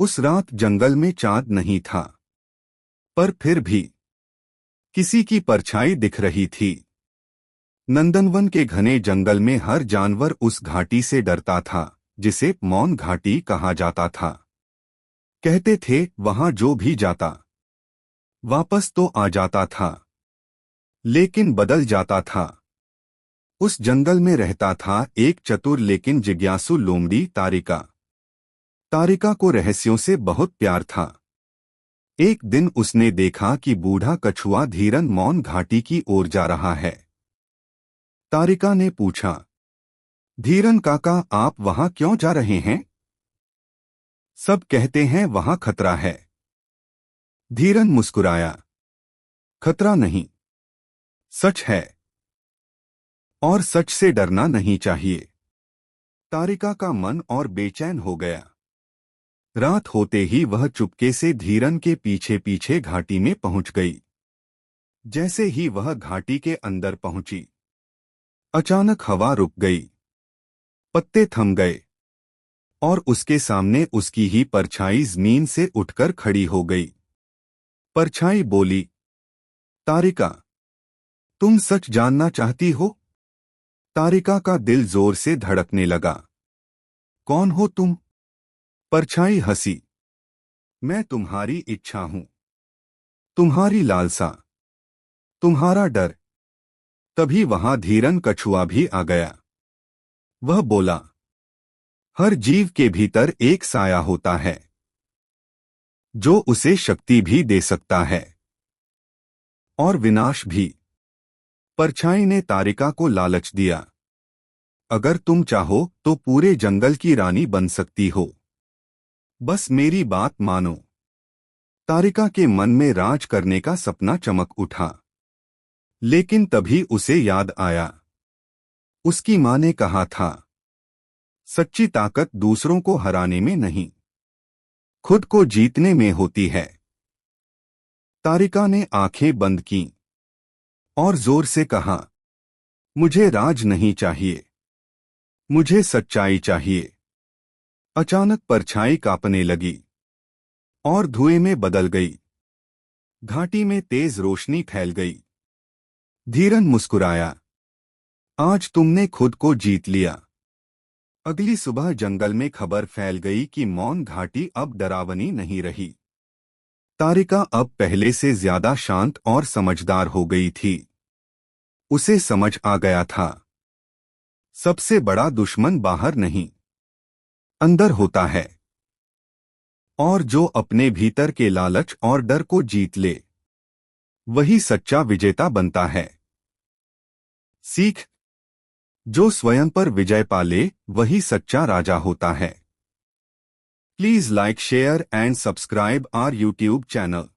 उस रात जंगल में चांद नहीं था, पर फिर भी किसी की परछाई दिख रही थी। नंदनवन के घने जंगल में हर जानवर उस घाटी से डरता था, जिसे मौन घाटी कहा जाता था। कहते थे वहां जो भी जाता वापस तो आ जाता था, लेकिन बदल जाता था। उस जंगल में रहता था एक चतुर लेकिन जिज्ञासु लोमड़ी तारिका। तारिका को रहस्यों से बहुत प्यार था। एक दिन उसने देखा कि बूढ़ा कछुआ धीरन मौन घाटी की ओर जा रहा है। तारिका ने पूछा, धीरन काका, आप वहां क्यों जा रहे हैं? सब कहते हैं वहां खतरा है। धीरन मुस्कुराया, खतरा नहीं, सच है, और सच से डरना नहीं चाहिए। तारिका का मन और बेचैन हो गया। रात होते ही वह चुपके से धीरन के पीछे पीछे घाटी में पहुंच गई। जैसे ही वह घाटी के अंदर पहुंची, अचानक हवा रुक गई, पत्ते थम गए, और उसके सामने उसकी ही परछाई जमीन से उठकर खड़ी हो गई। परछाई बोली, तारिका, तुम सच जानना चाहती हो? तारिका का दिल जोर से धड़कने लगा। कौन हो तुम? परछाई हंसी, मैं तुम्हारी इच्छा हूं, तुम्हारी लालसा, तुम्हारा डर। तभी वहां धीरन कछुआ भी आ गया। वह बोला, हर जीव के भीतर एक साया होता है, जो उसे शक्ति भी दे सकता है और विनाश भी। परछाई ने तारिका को लालच दिया, अगर तुम चाहो तो पूरे जंगल की रानी बन सकती हो, बस मेरी बात मानो। तारिका के मन में राज करने का सपना चमक उठा, लेकिन तभी उसे याद आया, उसकी मां ने कहा था, सच्ची ताकत दूसरों को हराने में नहीं, खुद को जीतने में होती है। तारिका ने आंखें बंद कीं और जोर से कहा, मुझे राज नहीं चाहिए, मुझे सच्चाई चाहिए। अचानक परछाई कांपने लगी और धुएं में बदल गई। घाटी में तेज रोशनी फैल गई। धीरन मुस्कुराया, आज तुमने खुद को जीत लिया। अगली सुबह जंगल में खबर फैल गई कि मौन घाटी अब डरावनी नहीं रही। तारिका अब पहले से ज्यादा शांत और समझदार हो गई थी। उसे समझ आ गया था, सबसे बड़ा दुश्मन बाहर नहीं, अंदर होता है, और जो अपने भीतर के लालच और डर को जीत ले, वही सच्चा विजेता बनता है। सीख, जो स्वयं पर विजय पाले वही सच्चा राजा होता है। Please like, share and subscribe our YouTube channel.